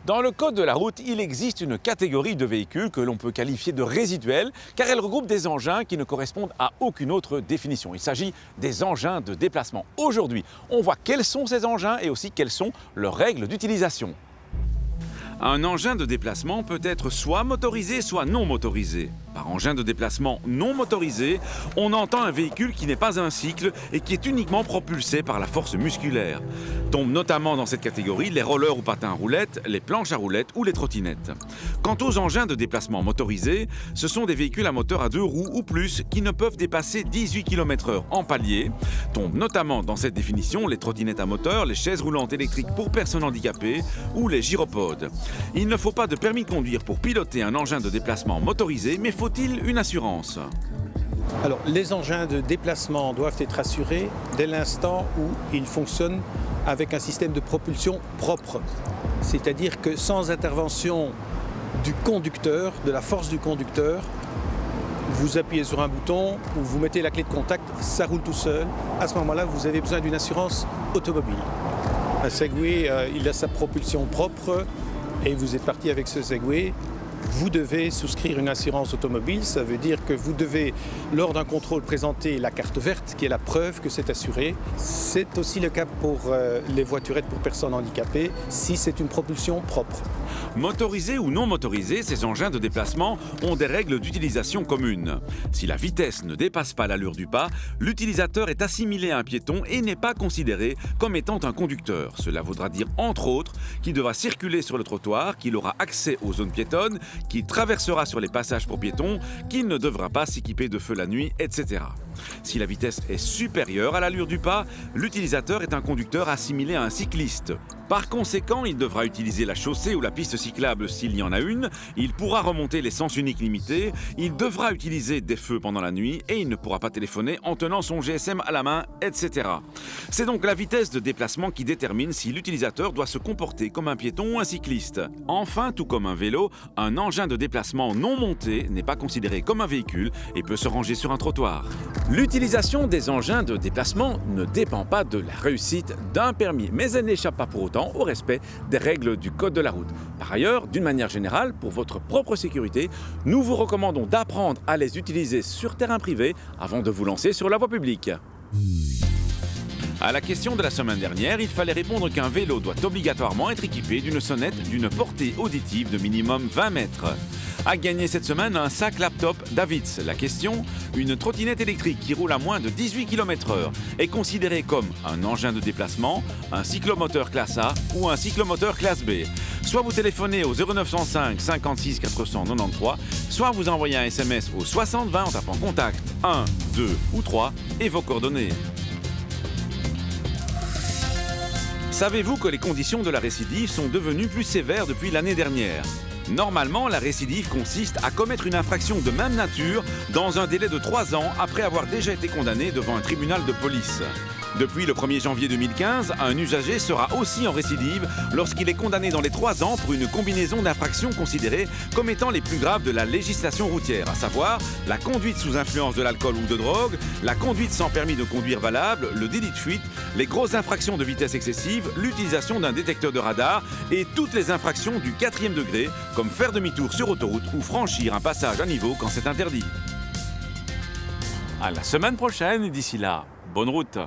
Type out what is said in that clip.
Dans le code de la route, il existe une catégorie de véhicules que l'on peut qualifier de résiduels car elle regroupe des engins qui ne correspondent à aucune autre définition. Il s'agit des engins de déplacement. Aujourd'hui, on voit quels sont ces engins et aussi quelles sont leurs règles d'utilisation. Un engin de déplacement peut être soit motorisé, soit non motorisé. Par engin de déplacement non motorisé, on entend un véhicule qui n'est pas un cycle et qui est uniquement propulsé par la force musculaire. Tombent notamment dans cette catégorie les rollers ou patins à roulettes, les planches à roulettes ou les trottinettes. Quant aux engins de déplacement motorisés, ce sont des véhicules à moteur à 2 roues ou plus qui ne peuvent dépasser 18 km/h en palier. Tombent notamment dans cette définition les trottinettes à moteur, les chaises roulantes électriques pour personnes handicapées ou les gyropodes. Il ne faut pas de permis de conduire pour piloter un engin de déplacement motorisé, mais faut-il une assurance ? Alors, les engins de déplacement doivent être assurés dès l'instant où ils fonctionnent avec un système de propulsion propre. C'est-à-dire que sans intervention du conducteur, de la force du conducteur, vous appuyez sur un bouton ou vous mettez la clé de contact, ça roule tout seul. À ce moment-là, vous avez besoin d'une assurance automobile. Un Segway, il a sa propulsion propre et vous êtes parti avec ce Segway. Vous devez souscrire une assurance automobile, ça veut dire que vous devez, lors d'un contrôle, présenter la carte verte qui est la preuve que c'est assuré. C'est aussi le cas pour les voiturettes pour personnes handicapées, si c'est une propulsion propre. Motorisés ou non motorisés, ces engins de déplacement ont des règles d'utilisation communes. Si la vitesse ne dépasse pas l'allure du pas, l'utilisateur est assimilé à un piéton et n'est pas considéré comme étant un conducteur. Cela voudra dire, entre autres, qu'il devra circuler sur le trottoir, qu'il aura accès aux zones piétonnes, qu'il traversera sur les passages pour piétons, qu'il ne devra pas s'équiper de feu la nuit, etc. Si la vitesse est supérieure à l'allure du pas, l'utilisateur est un conducteur assimilé à un cycliste. Par conséquent, il devra utiliser la chaussée ou la piste cyclable s'il y en a une, il pourra remonter les sens uniques limités, il devra utiliser des feux pendant la nuit et il ne pourra pas téléphoner en tenant son GSM à la main, etc. C'est donc la vitesse de déplacement qui détermine si l'utilisateur doit se comporter comme un piéton ou un cycliste. Enfin, tout comme un vélo, un engin de déplacement non monté n'est pas considéré comme un véhicule et peut se ranger sur un trottoir. L'utilisation des engins de déplacement ne dépend pas de la réussite d'un permis, mais elle n'échappe pas pour autant au respect des règles du code de la route. Par ailleurs, d'une manière générale, pour votre propre sécurité, nous vous recommandons d'apprendre à les utiliser sur terrain privé avant de vous lancer sur la voie publique. À la question de la semaine dernière, il fallait répondre qu'un vélo doit obligatoirement être équipé d'une sonnette d'une portée auditive de minimum 20 mètres. A gagné cette semaine un sac laptop Davids. La question, une trottinette électrique qui roule à moins de 18 km/h est considérée comme un engin de déplacement, un cyclomoteur classe A ou un cyclomoteur classe B. Soit vous téléphonez au 0905 56 493, soit vous envoyez un SMS au 60 20 en tapant contact 1, 2 ou 3 et vos coordonnées. Savez-vous que les conditions de la récidive sont devenues plus sévères depuis l'année dernière ? Normalement, la récidive consiste à commettre une infraction de même nature dans un délai de 3 ans après avoir déjà été condamné devant un tribunal de police. Depuis le 1er janvier 2015, un usager sera aussi en récidive lorsqu'il est condamné dans les 3 ans pour une combinaison d'infractions considérées comme étant les plus graves de la législation routière, à savoir la conduite sous influence de l'alcool ou de drogue, la conduite sans permis de conduire valable, le délit de fuite, les grosses infractions de vitesse excessive, l'utilisation d'un détecteur de radar et toutes les infractions du 4e degré, comme faire demi-tour sur autoroute ou franchir un passage à niveau quand c'est interdit. À la semaine prochaine et d'ici là, bonne route!